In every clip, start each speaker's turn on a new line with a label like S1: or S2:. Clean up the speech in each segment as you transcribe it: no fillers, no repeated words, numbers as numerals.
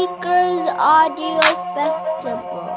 S1: Seekers Audio Festival.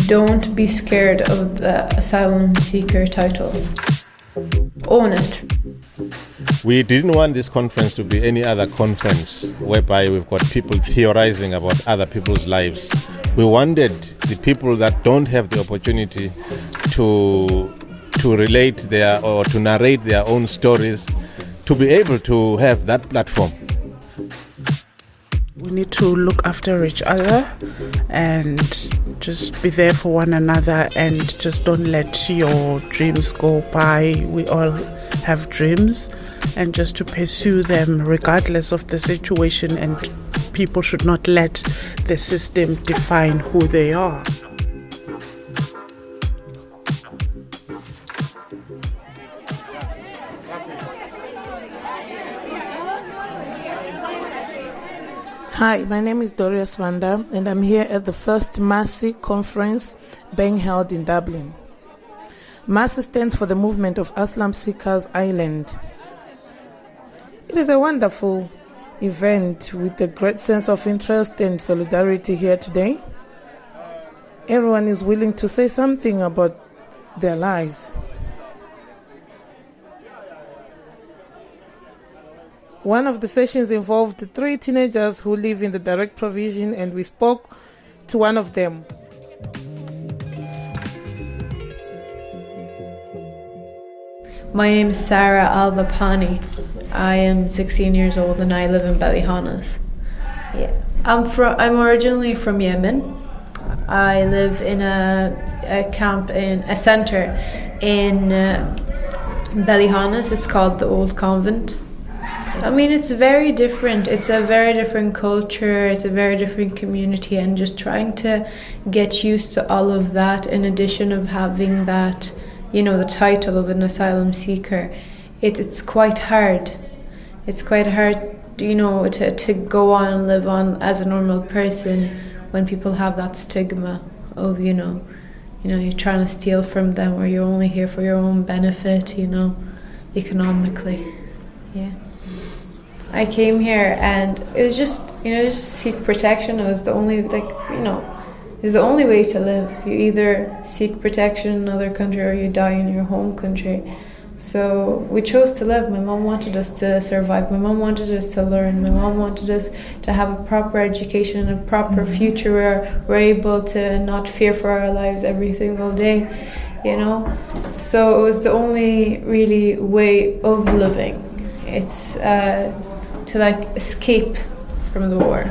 S2: Don't be scared of the asylum seeker title. Own it.
S3: We didn't want this conference to be any other conference whereby we've got people theorizing about other people's lives. We wanted the people that don't have the opportunity to relate their or to narrate their own stories to be able to have that platform.
S4: We need to look after each other and just be there for one another and just don't let your dreams go by. We all have dreams and just to pursue them regardless of the situation, and people should not let the system define who they are.
S5: Hi, my name is Dorius Vanda, and I'm here at the first MASI conference being held in Dublin. MASI stands for the Movement of Asylum Seekers Ireland. It is a wonderful event with a great sense of interest and solidarity here today. Everyone is willing to say something about their lives. One of the sessions involved 3 teenagers who live in the direct provision, and we spoke to one of them.
S2: My name is Sarah Al-Bapani. I am 16 years old and I live in Ballyhonus. Yeah. I'm originally from Yemen. I live in a camp in a centre in Ballyhonus. It's called the Old Convent. I mean, it's very different. It's a very different culture. It's a very different community, and just trying to get used to all of that, in addition of having that, you know, the title of an asylum seeker, it's quite hard. It's quite hard, you know, to go on and live on as a normal person when people have that stigma of, you know, you're trying to steal from them, or you're only here for your own benefit, you know, economically. Yeah. I came here and it was just, just seek protection. It was the only, it's the only way to live. You either seek protection in another country or you die in your home country. So we chose to live. My mom wanted us to survive. My mom wanted us to learn. My mom wanted us to have a proper education and a proper future where we're able to not fear for our lives every single day, So it was the only really way of living. It's to escape from the war.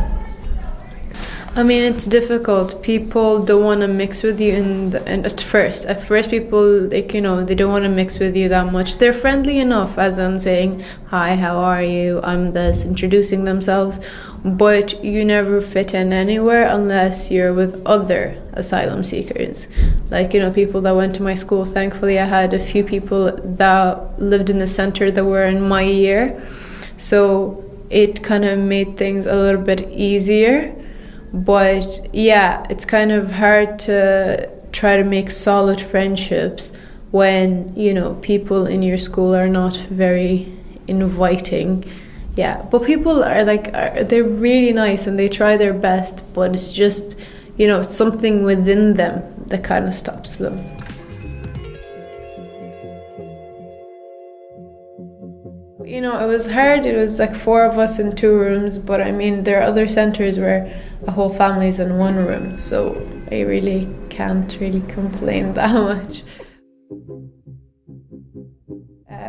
S2: I mean, it's difficult. People don't want to mix with you and at first people, they don't want to mix with you that much. They're friendly enough, as in saying, hi, how are you, I'm this, introducing themselves, but you never fit in anywhere unless you're with other asylum seekers. People that went to my school. Thankfully, I had a few people that lived in the center that were in my year, so it kind of made things a little bit easier. But yeah, it's kind of hard to try to make solid friendships when, people in your school are not very inviting. Yeah, but people are they're really nice and they try their best, but it's just, something within them that kind of stops them. It was hard. It was 4 of us in 2 rooms, but I mean, there are other centres where a whole family's in 1 room, so I really can't really complain that much.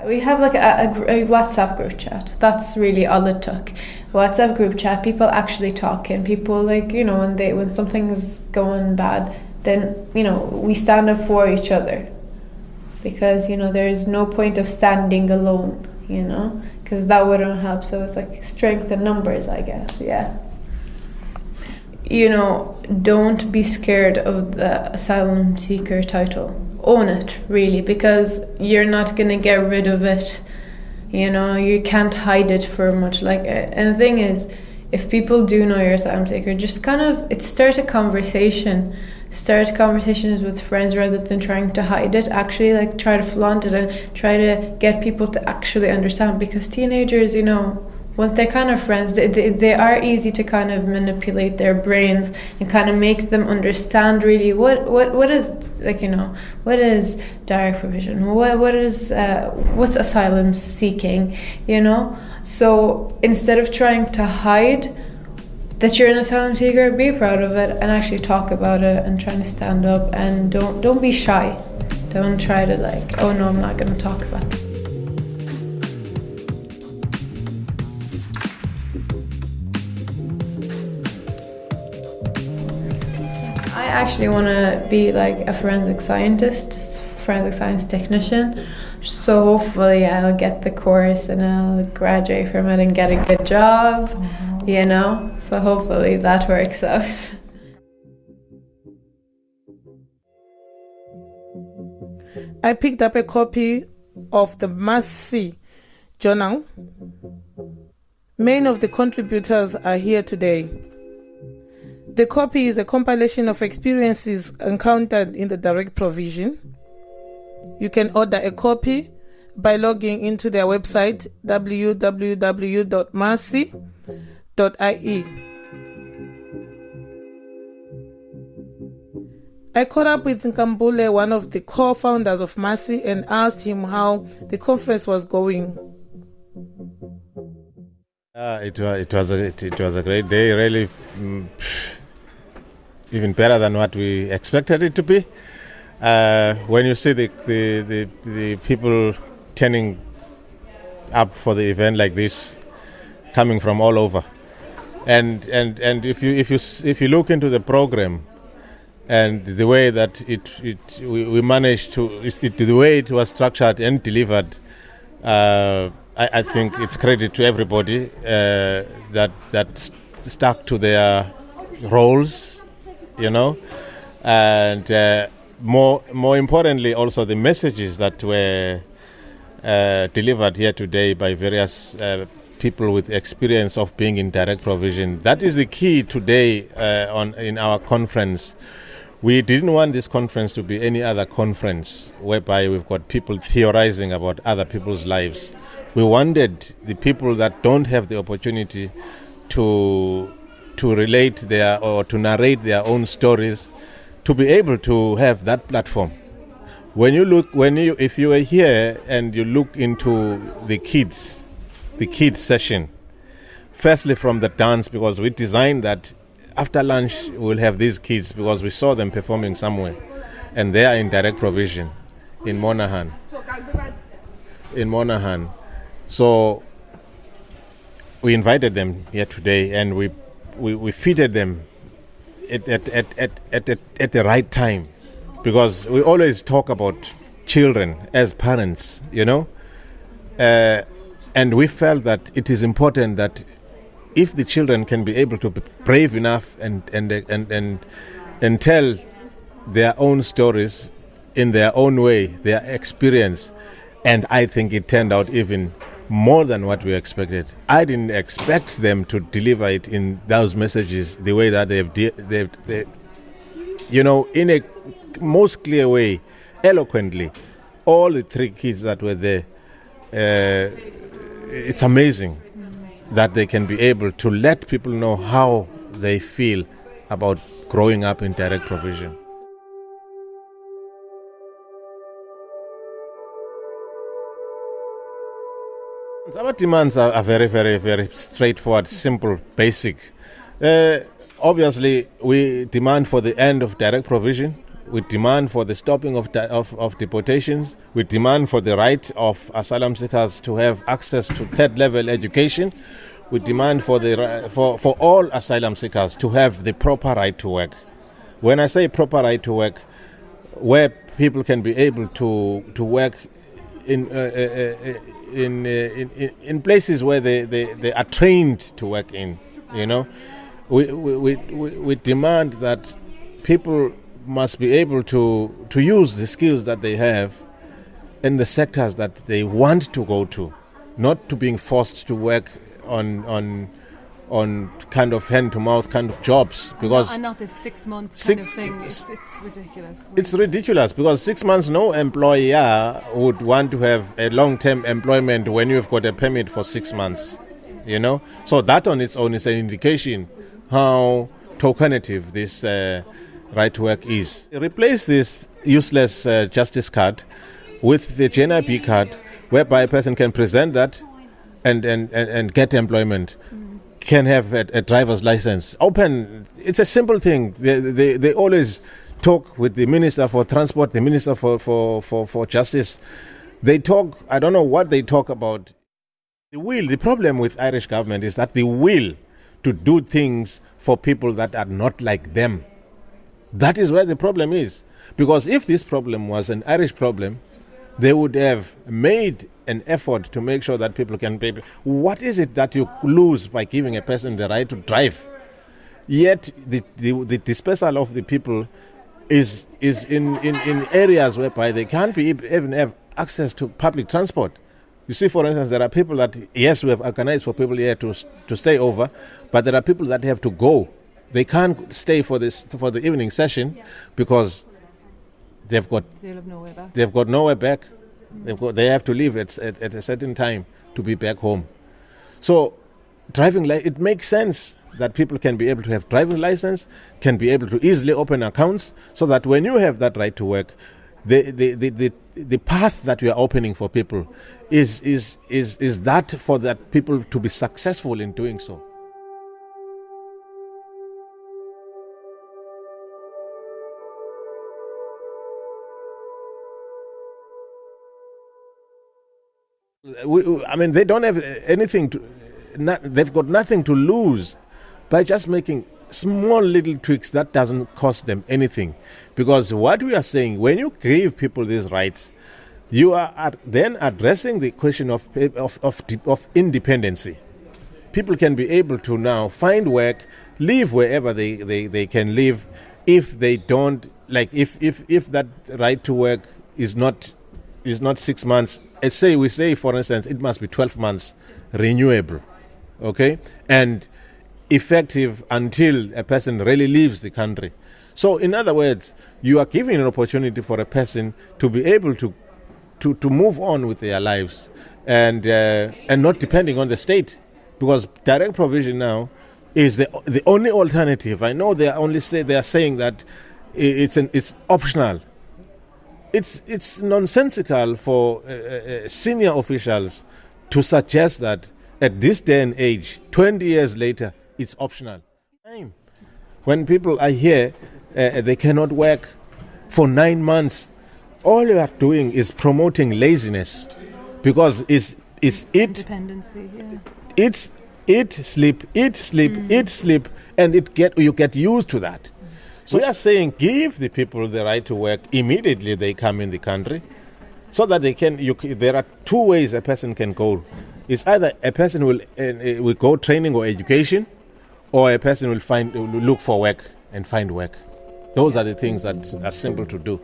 S2: We have a WhatsApp group chat. That's really all it took. WhatsApp group chat, people actually talk, and people when something's going bad, then we stand up for each other, because there's no point of standing alone, because that wouldn't help. So it's strength in numbers, I guess. Yeah. Don't be scared of the asylum seeker title. Own it, really, because you're not going to get rid of it You know, you can't hide it for much. And the thing is, if people do know you're asylum seeker, just start a conversation. Start conversations with friends rather than trying to hide it. Actually, try to flaunt it and try to get people to actually understand. Because teenagers, you know, once they're kind of friends, they are easy to kind of manipulate their brains and kind of make them understand really what is, what is direct provision, what's asylum seeking, you know. So instead of trying to hide that you're an asylum seeker, be proud of it and actually talk about it and try to stand up, and don't be shy. Don't try to oh no, I'm not going to talk about this. I actually want to be a forensic scientist, forensic science technician. So hopefully I'll get the course and I'll graduate from it and get a good job, you know. So hopefully that works out.
S5: I picked up a copy of the MASI journal. Many of the contributors are here today. The copy is a compilation of experiences encountered in the direct provision. You can order a copy by logging into their website www.masi.ie. I caught up with Nkambule, one of the co-founders of MASI, and asked him how the conference was going.
S3: It was a great day, really, even better than what we expected it to be. When you see the people turning up for the event like this, coming from all over, and if you look into the program and the way that we managed to, the way it was structured and delivered, I think it's credit to everybody that stuck to their roles, you know, and more importantly, also the messages that were delivered here today by various people with experience of being in direct provision. That is the key today in our conference. We didn't want this conference to be any other conference whereby we've got people theorizing about other people's lives. We wanted the people that don't have the opportunity to relate or to narrate their own stories to be able to have that platform. If you are here and you look into the kids session, firstly from the dance, because we designed that after lunch we'll have these kids because we saw them performing somewhere, and they are in direct provision in Monaghan. So we invited them here today, and we feeded them at the right time, because we always talk about children as parents, you know, and we felt that it is important that if the children can be able to be brave enough and tell their own stories in their own way, their experience, and I think it turned out even more than what we expected. I didn't expect them to deliver it in those messages the way that they've you know, in a most clear way, eloquently. All the three kids that were there, it's amazing that they can be able to let people know how they feel about growing up in direct provision. Our demands are very, very, very straightforward, simple, basic. Obviously, we demand for the end of direct provision. We demand for the stopping of deportations. We demand for the right of asylum seekers to have access to third-level education. We demand for all asylum seekers to have the proper right to work. When I say proper right to work, where people can be able to work in places where they are trained to work in, you know. We demand that people must be able to use the skills that they have in the sectors that they want to go to, not to being forced to work on kind of hand-to-mouth kind of jobs, because
S6: and not this 6 month kind of thing. It's ridiculous.
S3: It's ridiculous, because 6 months no employer would want to have a long-term employment when you've got a permit for 6 months, you know. So that on its own is an indication how tokenitive this right to work is. Replace this useless justice card with the GNIB card, whereby a person can present that and get employment. Can have a driver's license. Open. It's a simple thing. They always talk with the Minister for Transport, the Minister for Justice. They talk, I don't know what they talk about. The problem with Irish government is that the will to do things for people that are not like them. That is where the problem is. Because if this problem was an Irish problem, they would have made an effort to make sure that people can pay. What is it that you lose by giving a person the right to drive? Yet the dispersal of the people is in areas whereby they can't even have access to public transport. You see, for instance, there are people that, yes, we have organized for people here to stay over, but there are people that have to go. They can't stay for the evening session because they'll have nowhere back. They've got nowhere back. They have to leave at a certain time to be back home. So it makes sense that people can be able to have driving license, can be able to easily open accounts, so that when you have that right to work, the path that we are opening for people is that for that people to be successful in doing so. They don't have anything they've got nothing to lose by just making small little tweaks that doesn't cost them anything. Because what we are saying, when you give people these rights, you are then addressing the question of independency. People can be able to now find work, live wherever they can live, if they don't, like if that right to work is not 6 months. We say, for instance, it must be 12 months renewable, okay, and effective until a person really leaves the country. So, in other words, you are giving an opportunity for a person to be able to move on with their lives and not depending on the state, because direct provision now is the only alternative. I know they are saying that it's optional. It's nonsensical for senior officials to suggest that at this day and age, 20 years later, it's optional. When people are here, they cannot work for 9 months. All you are doing is promoting laziness, because it's
S6: dependency. Yeah.
S3: It's eat, sleep, and you get used to that. So we are saying, give the people the right to work immediately they come in the country, so that they can. There are two ways a person can go. It's either a person will go training or education, or a person will look for work and find work. Those are the things that are simple to do.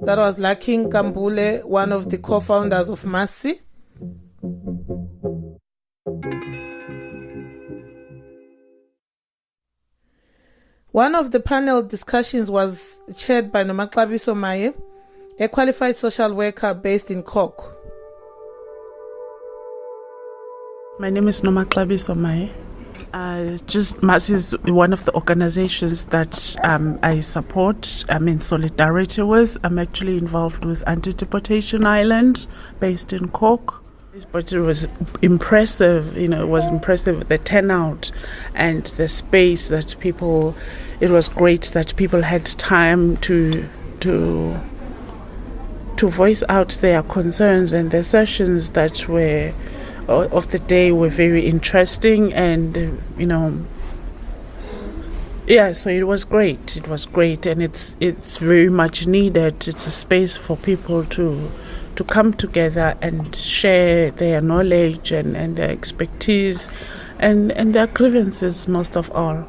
S5: That was Laking Kambule, one of the co-founders of MASI. One of the panel discussions was chaired by Nomaxabiso Maye, a qualified social worker based in Cork.
S4: My name is Nomaxabiso Maye. MASI is one of the organizations that I support. I'm in solidarity with. I'm actually involved with Anti-Deportation Ireland, based in Cork. But it was impressive, it was impressive, the turnout and the space that people, it was great that people had time to voice out their concerns, and the sessions that were of the day were very interesting, and so it was great, and it's very much needed. It's a space for people to come together and share their knowledge and their expertise and their grievances, most of all.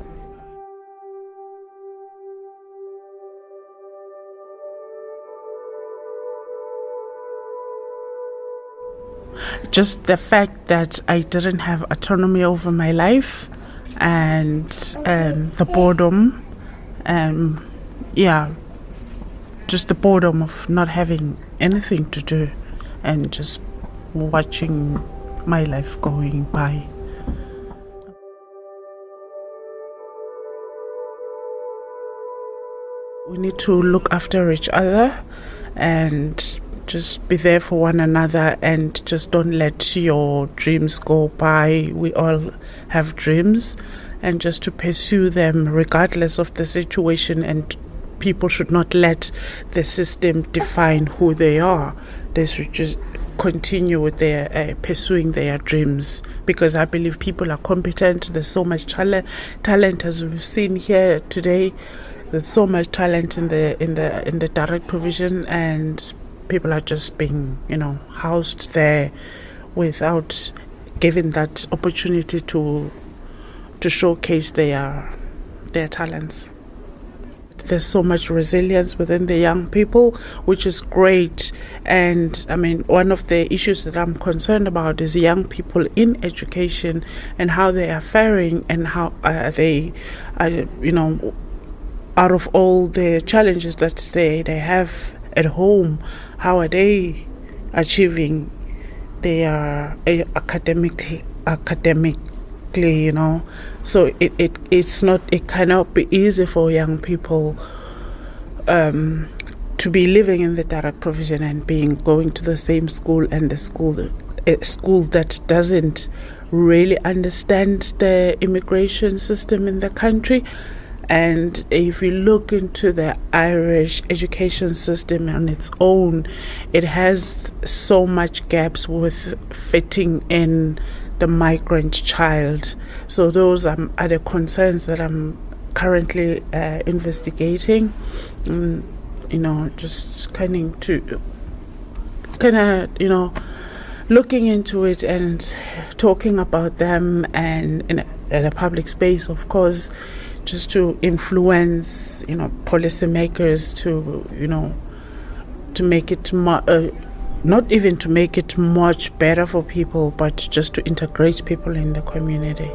S4: just the fact that I didn't have autonomy over my life, and the boredom, just the boredom of not having anything to do and just watching my life going by. We need to look after each other and just be there for one another, and just don't let your dreams go by. We all have dreams, and just to pursue them regardless of the situation, and people should not let the system define who they are. They should just continue with their pursuing their dreams, because I believe people are competent. There's so much talent as we've seen here today. There's so much talent in the direct provision, and people are just being, housed there without given that opportunity to showcase their talents. There's so much resilience within the young people, which is great. And I mean, one of the issues that I'm concerned about is young people in education and how they are faring, and how they are, out of all the challenges that they have at home, how are they achieving their academically, so it cannot be easy for young people to be living in the direct provision and going to the same school, and a school that doesn't really understand the immigration system in the country. And if you look into the Irish education system on its own, it has so much gaps with fitting in the migrant child. So those are the concerns that I'm currently investigating. Just looking into it and talking about them, and in a public space, of course, just to influence, policymakers to make it not even to make it much better for people, but just to integrate people in the community.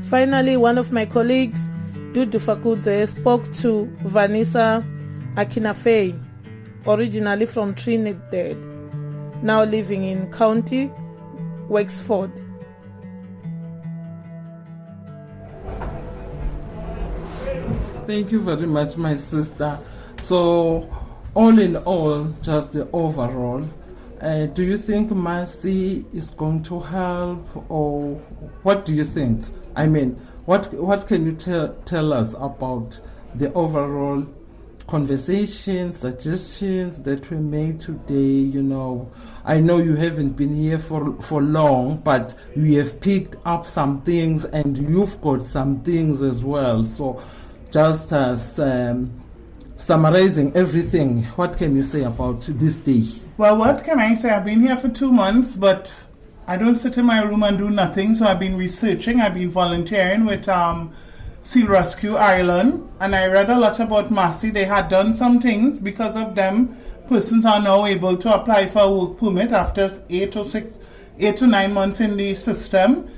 S5: Finally, one of my colleagues, Dudu Fakudze, spoke to Vanessa Akinafei, originally from Trinidad, now living in County Wexford.
S7: Thank you very much, my sister. So, all in all, just the overall, do you think MASI is going to help, or what do you think? I mean, what can you tell us about the overall conversations, suggestions that were made today? I know you haven't been here for long, but we have picked up some things, and you've got some things as well. So just as summarizing everything, what can you say about this day?
S8: Well, what can I say? I've been here for 2 months, but I don't sit in my room and do nothing. So I've been researching, I've been volunteering with Seal Rescue Ireland, and I read a lot about MASI. They had done some things. Because of them, persons are now able to apply for a work permit after 8 to 9 months in the system.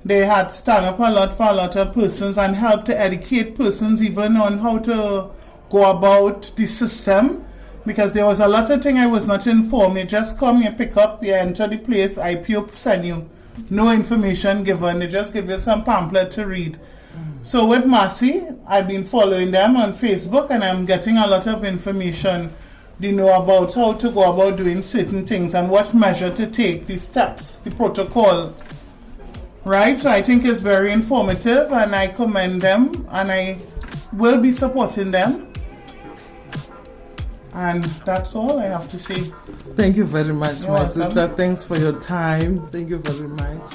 S8: They had stand up a lot for a lot of persons and helped to educate persons even on how to go about the system, because there was a lot of things I was not informed. You just come, you pick up, you enter the place, IPO send you. No information given. They just give you some pamphlet to read. So with MASI, I've been following them on Facebook, and I'm getting a lot of information, about how to go about doing certain things and what measure to take, the steps, the protocol. Right? So I think it's very informative, and I commend them, and I will be supporting them. And that's all I have to say.
S7: Thank you very much,
S8: You're
S7: my
S8: welcome.
S7: sister. Thanks for your time. Thank you very much.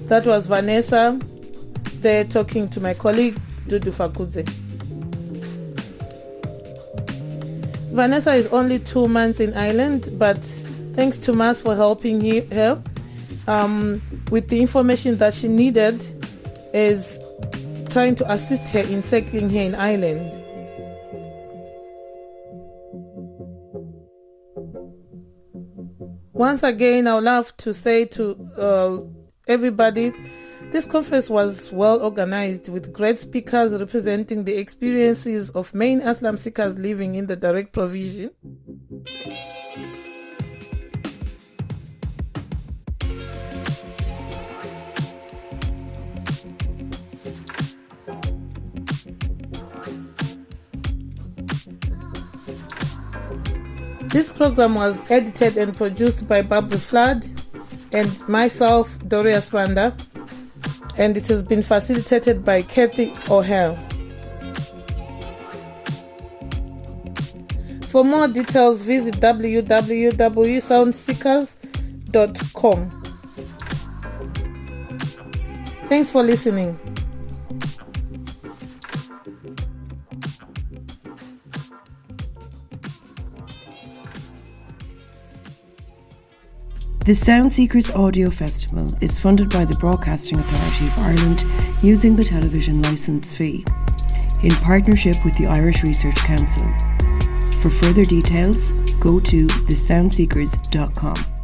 S5: That was Vanessa there talking to my colleague, Dudu Fakudze. Vanessa is only 2 months in Ireland, but thanks to Mas for helping her with the information that she needed as trying to assist her in settling here in Ireland. Once again, I would love to say to everybody, this conference was well organized with great speakers representing the experiences of main asylum seekers living in the direct provision. This program was edited and produced by Barbara Flood and myself, Doria Swanda, and it has been facilitated by Kathy O'Hare. For more details, visit www.soundseekers.com. Thanks for listening.
S9: The Sound Seekers Audio Festival is funded by the Broadcasting Authority of Ireland using the television licence fee, in partnership with the Irish Research Council. For further details, go to thesoundseekers.com.